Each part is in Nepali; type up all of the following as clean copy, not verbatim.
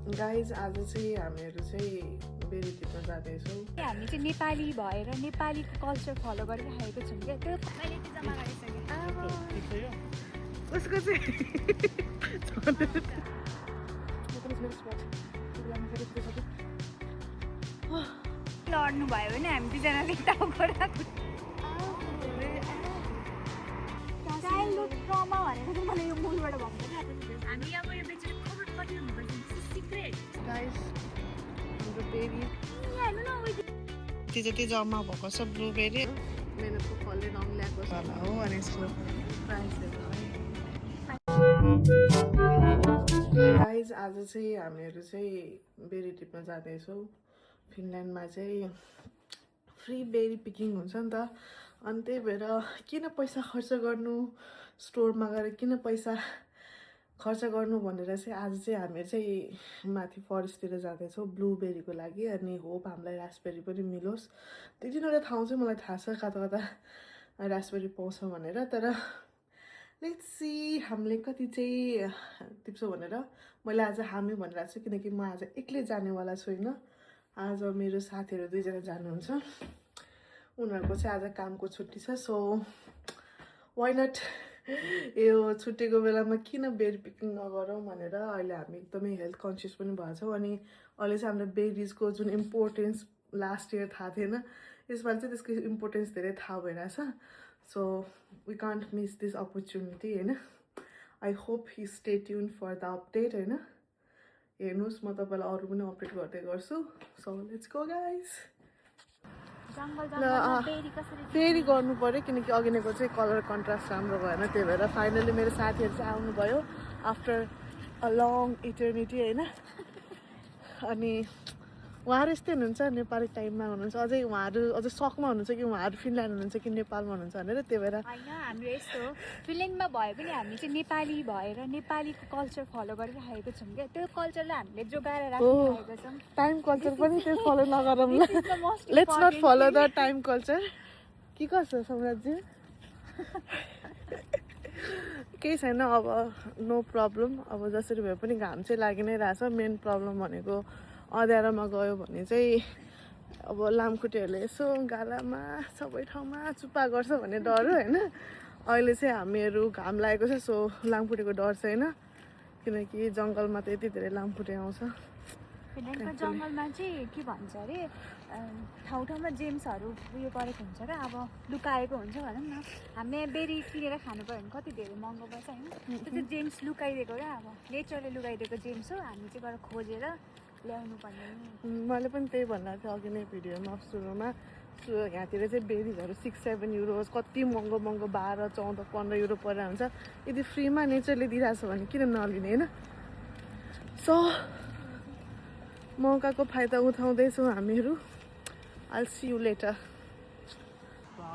गाइज आज चाहिँ हामीहरू चाहिँ बेरी टिप्न जाँदैछौँ। हामी चाहिँ नेपाली भएर नेपालीको कल्चर फलो गरिरहेको छौँ क्या। त्यो मैले त्यो जम्मा गरिसकेँ। उसको चाहिँ लड्नु भयो भने हामी दुईजनाले टाउको चाइल्डहुड ट्रमा भनेको चाहिँ मलाई यो मूलबाट भन्दैन। हामी अब यो बेचेर कति हुनुपर्छ सिक्रेट गाइज हाम्रो बेरी हेर्नु न त्यो जति जम्मा भएको छ ब्लुबेरी मेहनतको फलले रङ ल्याएको छ होला हो। अनि यसको प्राइसहरू गाइज आज चाहिँ हामीहरू चाहिँ बेरी टिप्न जाँदैछौँ। फिनल्यान्डमा चाहिँ फ्री बेरी पिकिङ हुन्छ नि त। अनि त्यही भएर किन पैसा खर्च गर्नु स्टोरमा गएर किन पैसा खर्च गर्नु भनेर चाहिँ आज चाहिँ हामी चाहिँ माथि फरेस्टतिर जाँदैछौँ ब्लुबेरीको लागि। अनि होप हामीलाई रासबेरी पनि मिलोस्। दुई तिनवटा ठाउँ चाहिँ मलाई थाहा छ कता कता रासबेरी पाउँछ भनेर। तर लेट्स सी हामीले कति चाहिँ टिप्छौँ भनेर। मैले आज हामी भनिरहेको छु किनकि म आज एक्लै जानेवाला छुइनँ। आज मेरो साथीहरू दुईजना जानुहुन्छ। उनीहरूको चाहिँ आज कामको छुट्टी छ। सो वाइ नट यो छुट्टीको बेलामा किन बेरी पिकिङ नगरौँ भनेर अहिले हामी एकदमै हेल्थ कन्सियस पनि भएको छौँ। अनि अहिले चाहिँ हामीलाई बेरिजको जुन इम्पोर्टेन्स लास्ट इयर थाहा थिएन, यसपालि चाहिँ त्यसको इम्पोर्टेन्स धेरै थाहा भइरहेछ। So we can't miss this opportunity होइन। I hope he stay tune for the update होइन। हेर्नुहोस् म तपाईँलाई अरू पनि अपडेट गर्दै गर्छु। So let's go guys. फेरि गर्नु पऱ्यो किनकि अघिको चाहिँ कलर कन्ट्रास्ट राम्रो भएन। त्यही भएर फाइनली मेरो साथीहरू चाहिँ आउनुभयो आफ्टर अ लङ इटर्निटी होइन। अनि उहाँहरू यस्तै हुनुहुन्छ नेपाली टाइममा हुनुहुन्छ। अझै उहाँहरू अझै सकमा हुनुहुन्छ कि उहाँहरू फिनल्यान्ड हुनुहुन्छ कि नेपालमा हुनुहुन्छ भनेर। त्यही भएर होइन हाम्रो यस्तो हो फिनल्यान्डमा भए पनि हामी चाहिँ नेपाली भएर नेपालीको कल्चर फलो गरिरहेको छौँ क्या। त्यो कल्चरलाई हामीले जोगाएर राखिरहेको छौँ। टाइम कल्चर पनि त्यो फलो नगरौँ ल। Let's not follow the time culture. के कसो सम्राटजी केही छैन अब नो प्रब्लम। अब जसरी भए पनि घाम चाहिँ लागि नै रहेछ। मेन प्रब्लम भनेको अँध्यारोमा गयो भने चाहिँ अब लामखुट्टेहरूले यसो गालामा सबै ठाउँमा चुप्पा गर्छ भन्ने डर होइन। अहिले चाहिँ हामीहरू घाम लागेको छ। सो लामखुट्टेको डर छैन किनकि जङ्गलमा त यति धेरै लामखुट्टे आउँछ। फिनल्यान्डको जङ्गलमा चाहिँ के भन्छ अरे ठाउँ ठाउँमा जेम्सहरू उयो गरेको हुन्छ क्या। अब लुकाएको हुन्छ भनौँ न। हामीले बेरी किनेर खानु पऱ्यो भने कति धेरै महँगो पर्छ होइन। त्यो चाहिँ जेम्स लुकाइदिएको क्या। अब नेचरले लुकाइदिएको जेम्स हो। हामी चाहिँ गएर खोजेर ल्याउनु पर्ने। मैले पनि त्यही भन्दा थियो अघि नै भिडियोमा सुरुमा। यहाँतिर चाहिँ बेरिजहरू 6-7 युरोज कति महँगो महँगो 12, 14, 15 युरो परेर हुन्छ। यदि फ्रीमा नेचरले दिइरहेछ भने किन नलिने होइन। सो मौकाको फाइदा उठाउँदैछौँ हामीहरू। आइल सी यु लेटर।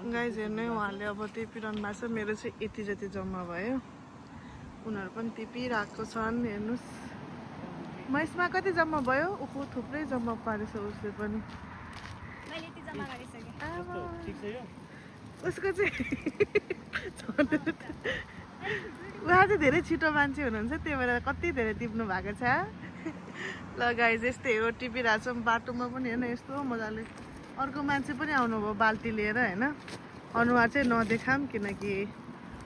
गाइज हेर्नै उहाँले अब टिपिरहनु भएको छ। मेरो चाहिँ यति जति जम्मा भयो। उनीहरू पनि टिपिरहेको छन् हेर्नुहोस्। यसमा कति जम्मा भयो? उखु थुप्रै जम्मा पारेछ उसले पनि। उसको चाहिँ उहाँ चाहिँ धेरै छिटो मान्छे हुनुहुन्छ। त्यही भएर कति धेरै टिप्नु भएको छ। ल गाइज यस्तै हो टिपिरहेको छौँ। बाटोमा पनि होइन यस्तो मजाले अर्को मान्छे पनि आउनुभयो बाल्टी लिएर होइन। अनुहार चाहिँ नदेखाम किनकि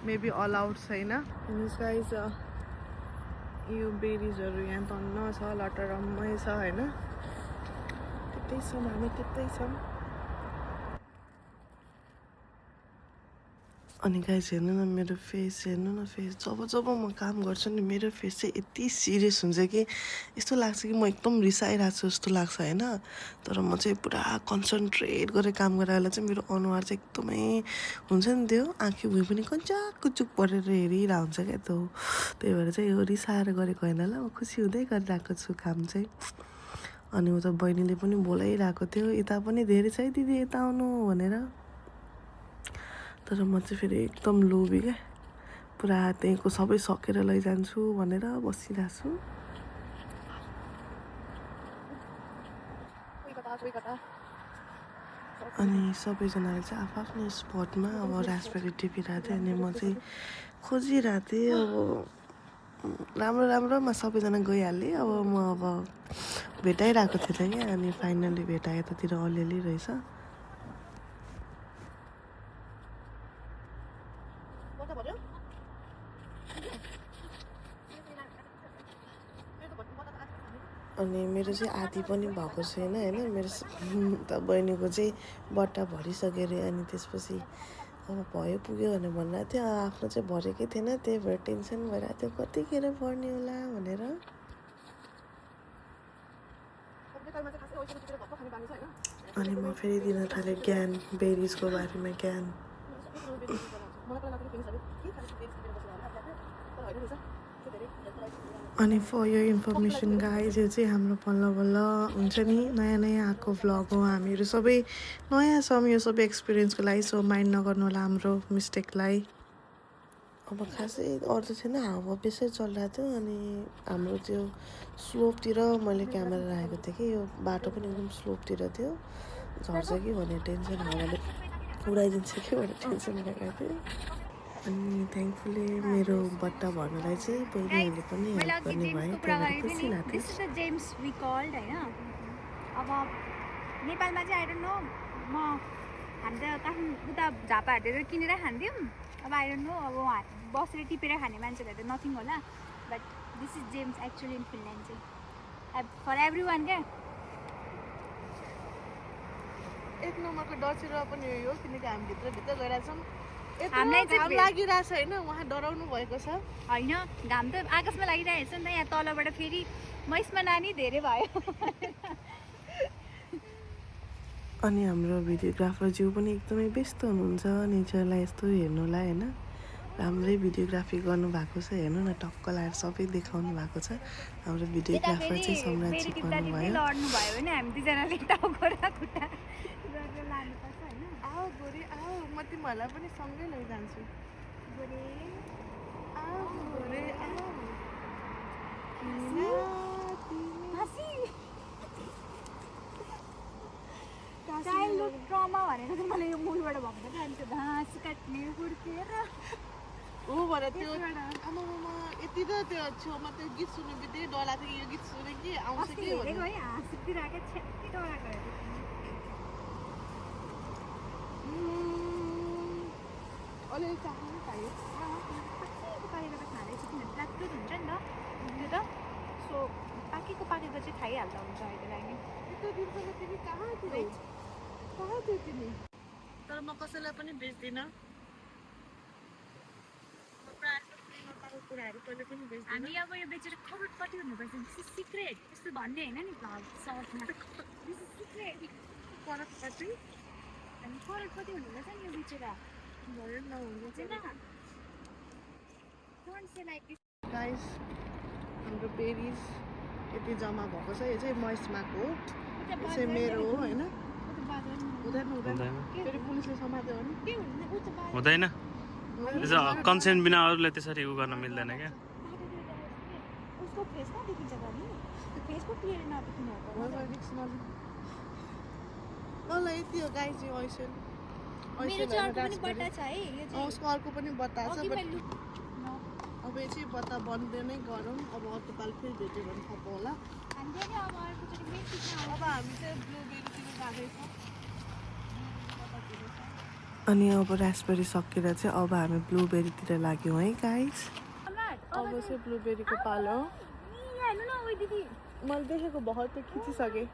मेबी अलाउड छैन। गाइज यो बेरिजहरू यहाँ तन्न छ लटरम्मै छ होइन। त्यतै छौँ हामी त्यतै छौँ। अनि गाइज हेर्नु न मेरो फेस हेर्नु न। फेस जब जब म काम गर्छु नि मेरो फेस चाहिँ यति सिरियस हुन्छ कि यस्तो लाग्छ कि म एकदम रिसाइरहेको छु जस्तो लाग्छ होइन। तर म चाहिँ पुरा कन्सन्ट्रेट गरेर काम गरेर चाहिँ मेरो अनुहार चाहिँ एकदमै हुन्छ नि त्यो आँखी भुइँ पनि कन्चाक कुचुक परेर हेरिरहेको हुन्छ क्या त्यो। त्यही भएर चाहिँ यो रिसाएर गरेको होइन ल। म खुसी हुँदै गरिरहेको छु काम चाहिँ। अनि उता बहिनीले पनि बोलाइरहेको थियो यता पनि धेरै छ है दिदी यता आउनु भनेर। तर म चाहिँ फेरि एकदम लोभी क्या। पुरा त्यहीँको सबै सकेर लैजान्छु भनेर बसिरहेको छु। अनि सबैजनाले चाहिँ आफ्नो स्पटमा अब रासबेरी टिपिरहेको थियो। अनि म चाहिँ खोजिरहेको थिएँ अब राम्रो राम्रोमा सबैजना गइहालेँ। अब म भेटाइरहेको थिएन क्या, अनि फाइनली भेटाएँ। यतातिर अलिअलि रहेछ। अनि मेरो चाहिँ आधी पनि भएको छैन होइन। मेरो त बहिनीको चाहिँ बट्टा भरिसक्यो अरे। अनि त्यसपछि अब भयो पुग्यो भनेर भनिरहेको थियो। आफ्नो चाहिँ भरेकै थिएन, त्यही भएर टेन्सन भइरहेको थियो कतिखेर भर्ने होला भनेर। अनि म फेरि दिन थालेँ ज्ञान, बेरिजको बारेमा ज्ञान। अनि फर यो इन्फर्मेसन गाइज, यो चाहिँ हाम्रो बल्ल बल्ल हुन्छ नि नयाँ नयाँ आएको भ्लग हो। हामीहरू सबै नयाँ छौँ यो सबै एक्सपिरियन्सको लागि, सो माइन्ड नगर्नु होला हाम्रो मिस्टेकलाई। अब खासै अरू त थिएन, हावा बेसै चलिरहेको थियो। अनि हाम्रो त्यो स्लोपतिर मैले क्यामेरा राखेको थिएँ कि यो बाटो पनि एकदम स्लोपतिर थियो। झर्छ कि भन्ने टेन्सन, हावाले उडाइदिन्छ कि भन्ने टेन्सन गरेको थिएँ। अनि थ्याङ्कफुली मेरो बट्टा भर्नलाई चाहिँ बहिनीहरूले पनि हेल्प गर्ने भयो, त्यही भएर खुसी लाग्थ्यो। This is the gems we called होइन। अब नेपालमा चाहिँ आई डोन्ट नो, हामी त काठमाडौँ उता झापाहरूतिर किनेर खान्थ्यौँ। अब आई डोन्ट नो, अब उहाँ बसेर टिपेर खाने मान्छेलाई त नथिङ होला, but this is James actually in Finland चाहिँ फर एभ्री वान क्या। एक नम्बरको डचेर पनि यही हो, किनकि हामी भित्र गइरहेछौँ। हामीलाई चाहिँ घाम लागिरहेछ होइन, उहाँ डराउनु भएको छ। होइन, घाम त आकाशमा लागिरहेको छ नि त, यहाँ तलबाट फेरि मैसमा नानी धेरै भयो। अनि हाम्रो भिडियोग्राफरज्यू पनि एकदमै व्यस्त हुनुहुन्छ नेचरलाई यस्तो हेर्नुलाई होइन। राम्रै भिडियोग्राफी गर्नुभएको छ, हेर्नु न टक्क लगाएर सबै देखाउनु भएको छ। हाम्रो भिडियोग्राफर चाहिँ सम्राटजी भन्नुभयो। लड्नु भयो भने हामी दुईजनाले टाउको र खुट्टा गरेर लानुपर्छ होइन। आओ गोरी आओ, म तिमीहरूलाई पनि सँगै लैजान्छु। गोरे आओ गोरे आओ। चाइल्डहुड ट्रमा भनेर चाहिँ मलाई यो मुभीबाट भएको थियो। अनि त्यो घाँस काट्ने हुर्केर हो भने त्यो आमामा यति त त्यो छेउमा त्यो गीत सुन्नु बित्तिकै डर लाग्थ्यो कि यो गीत सुने कि आउँछ कि हेरेको है, हाँसिदिरहेको छ्याप्पी डराएको अलिअलि चाख्नु पनि पायो। पाकेको त खाँदैछु, किनभने प्लास्टिक हुन्छ नि त त्यो त, सो पाकेको चाहिँ खाइहाल्दा हुन्छ अहिलेलाई नै। तिमी कहाँ थियो तिमी? तर म कसैलाई पनि बेच्दिनँ। कुराहरू कहिले पनि बेच्दिनँ। हामी अब यो बेचेर करोडपति हुनुपर्छ, दिस इज सिक्रेट। यस्तो भन्ने होइन नि भ्लग सर्टमा, दिस इज सिक्रेट। करोडपति हामी करोडपति हुनुपर्छ नि यो बेचेर। भयो नहुनु चाहिँ गाइस, हाम्रो बेरिज यति जम्मा भएको छ। यो चाहिँ महिष्माको हो, यो चाहिँ मेरो हो होइन। हुँदैन फेरि पुलिसले समात्यो भने हुँदैन। कन्सेन्ट बिना अरूलाई त्यसरी उ गर्न मिल्दैन क्या। उसको फेस नदेखिन्छ त नि, त्यो फेसको क्लियर नदेखिनु ल यति हो गाइस। यो ऐसेल बट्टा छ है, यो चाहिँ उसको अर्को पनि बट्टा छ। अब यो चाहिँ बट्टा बन्दै नै गरौँ। अब अर्को पाल फेरि भेट्यो भने थप होला। अब हामी चाहिँ ब्लुबेरीतिर जाँदैछौँ। अनि अब रास्पबेरी सकेर चाहिँ अब हामी ब्लुबेरीतिर लाग्यौँ है गाइस। अब चाहिँ ब्लुबेरीको पालो हो। मैले देखेको बहुत त खिचिसकेँ।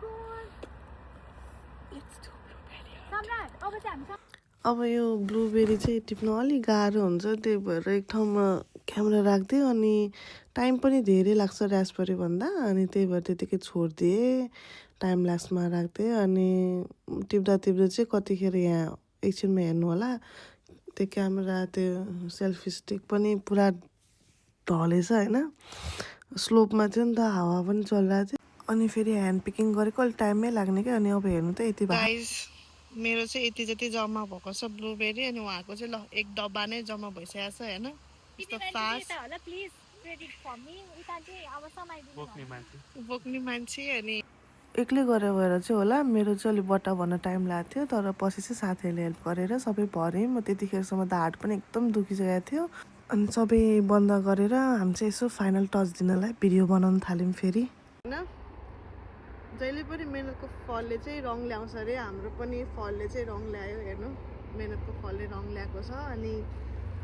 अब यो ब्लुबेरी चाहिँ टिप्नु अलिक गाह्रो हुन्छ, त्यही भएर एक ठाउँमा क्यामेरा राखिदियो। अनि टाइम पनि धेरै लाग्छ रास्पबेरी भन्दा, अनि त्यही भएर त्यतिकै छोडिदिएँ। टाइम लास्टमा राखिदिएँ। अनि टिप्दा चाहिँ कतिखेर यहाँ एकछिनमा हेर्नु होला, त्यो क्यामेरा त्यो सेल्फी स्टिक पनि पुरा ढलेछ होइन। स्लोपमा थियो नि त, हावा पनि चलिरहेको थियो। अनि फेरि ह्यान्ड पिकिङ गरेको अलिक टाइमै लाग्ने क्या। अनि अब हेर्नु त यति गाइस, मेरो चाहिँ यति जति जम्मा भएको छ ब्लुबेरी। अनि उहाँको चाहिँ ल एक डब्बा नै जम्मा भइसकेको छ होइन। बोक्ने मान्छे अनि एक्लै गरेर भएर चाहिँ होला। मेरो चाहिँ अलिक बट्टा भर्न टाइम लागेको थियो, तर पछि चाहिँ साथीहरूले हेल्प गरेर सबै भरेँ। म त्यतिखेरसम्म त हात पनि एकदम दुखिसकेको थियो। अनि सबै बन्द गरेर हामी चाहिँ यसो फाइनल टच दिनलाई भिडियो बनाउन थाल्यौँ फेरि होइन जहिले पनि मेहनतको फलले चाहिँ रङ ल्याउँछ अरे हाम्रो पनि फलले चाहिँ रङ ल्यायो हेर्नु मेहनतको फलले रङ ल्याएको छ अनि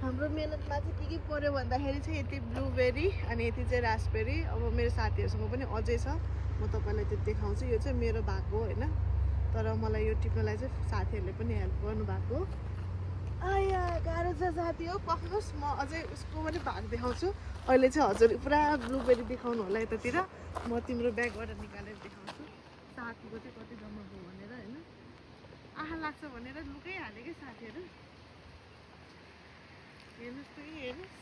हाम्रो मेहनतमा चाहिँ के पऱ्यो भन्दाखेरि चाहिँ यति ब्लुबेरी अनि यति चाहिँ रासबेरी अब मेरो साथीहरूसँग पनि अझै छ म तपाईँलाई त्यो देखाउँछु यो चाहिँ मेरो भएको होइन तर मलाई यो टिप्नलाई चाहिँ साथीहरूले पनि हेल्प गर्नुभएको आया गाह्रो छ साथी हो पक्नुहोस् म अझै उसको पनि भाग देखाउँछु अहिले चाहिँ हजुर पुरा ब्लुबेरी देखाउनु होला यतातिर म तिम्रो ब्यागबाट निकालेर देखाउँछु साथीको चाहिँ कति जम्मा भयो भनेर होइन आहा लाग्छ भनेर लुकै हाल्यो क्या साथीहरू हेर्नुहोस् त हेर्नुहोस्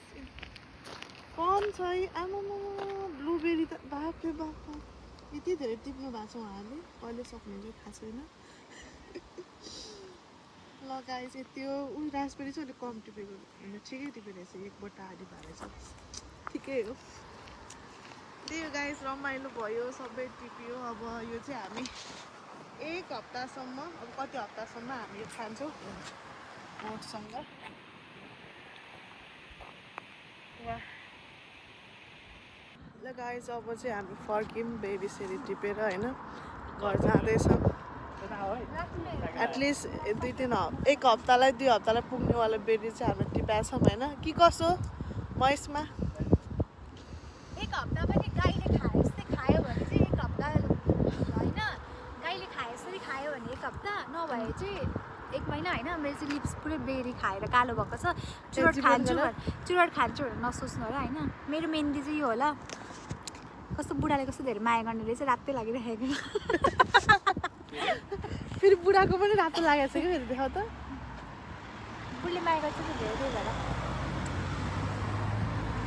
कम छ है आमामा ब्लुबेरी त बाफरे बाफ यति धेरै टिप्नु भएको छ उहाँहरूले कहिले सक्नुहुन्छ थाहा छैन ल गाइस यति हो ऊ रासबेरी चाहिँ अलिक कम टिपेको होइन ठिकै टिपेको रहेछ एक बट्टा आधी भएर चाहिँ ठिकै हो त्यही हो गाइस रमाइलो भयो सबै टिप्यो अब यो चाहिँ हामी एक हप्तासम्म अब कति हप्तासम्म हामी यो खान्छौँ ओट्ससँग ल गाइस अब चाहिँ हामी फर्क्यौँ बेरी सेरी टिपेर होइन घर जाँदैछौँ एटलिस्ट एक हप्तालाई 2 हप्तालाई पुग्नेवाला बेरी चाहिँ हामीले टिपाएको छौँ होइन कि कसो महेशमा एक हप्ता पनि गाईले खाए जस्तै खायो भने चाहिँ एक हप्ता होइन गाईले खाए जसरी खायो भने एक हप्ता नभए चाहिँ 1 महिना होइन मेरो चाहिँ लिप्स पुरै बेरी खाएर कालो भएको छ चुरोट खान्छु भनेर नसोच्नु होला होइन मेरो मेहन्दी चाहिँ यो होला कस्तो बुढाले कस्तो धेरै माया गर्ने रहेछ रातै लागिरहेको फेरि बुढाको पनि रातो लागेको छ कि फेरि देखाउ त बुढीले माया गर्छ नि धेरै भएर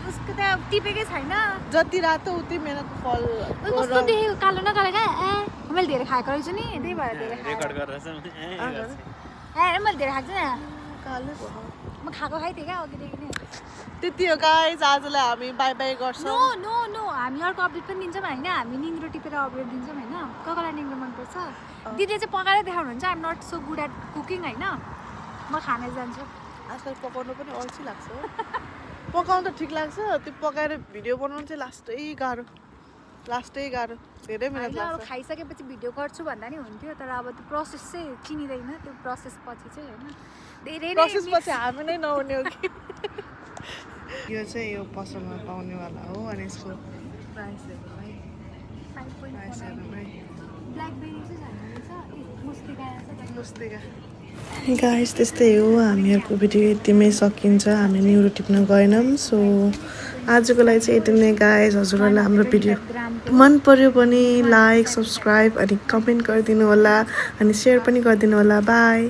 उसको त टिपेकै छैन जति रातो उति मेहनतको फल कस्तो देखेको कालो न कालो क्या मैले धेरै खाएको रहेछु नि त्यही भएर धेरै रेकर्ड गरेर मैले धेरै खाएको छु नि कालो भयो म खाएको खाइथिएँ क्या अघिदेखि नै त्यति हो गाइस आजलाई हामी बाई बाई गर्छौँ नो हामी अर्को अपडेट पनि दिन्छौँ होइन हामी निङ्ग्रो टिपेर अपडेट दिन्छौँ होइन कसलाई निङ्ग्रो मनपर्छ दिदीले चाहिँ पकाएर देखाउनुहुन्छ I'm not so good at cooking होइन म खाने जान्छु आजकल पकाउनु पनि अल्छी लाग्छ हो पकाउनु त ठिक लाग्छ त्यो पकाएर भिडियो बनाउनु चाहिँ लास्टै गाह्रो धेरै मिहिनेत अब लाग्छ खाइसकेपछि भिडियो गर्छु भन्दा नि हुन्थ्यो तर अब त्यो प्रोसेस चाहिँ चिनिँदैन त्यो प्रोसेस पछि चाहिँ होइन धेरै प्रोसेस पछि हामी नै नहुने हो कि यो चाहिँ यो पसलमा पाउनेवाला हो अनि यसको प्राइसहरू ब्ल्याकबेरी चाहिँ छैन रहेछ मुस्तिका गाइस त्यस्तै हो हामीहरूको भिडियो यतिमै सकिन्छ हामी न्युरो टिप्न गएनौँ सो आजको लागि चाहिँ यति नै गाइस हजुरहरूलाई हाम्रो भिडियो मन पर्यो भने लाइक सब्सक्राइब अनि कमेन्ट गरिदिनु होला अनि सेयर पनि गरिदिनु होला बाई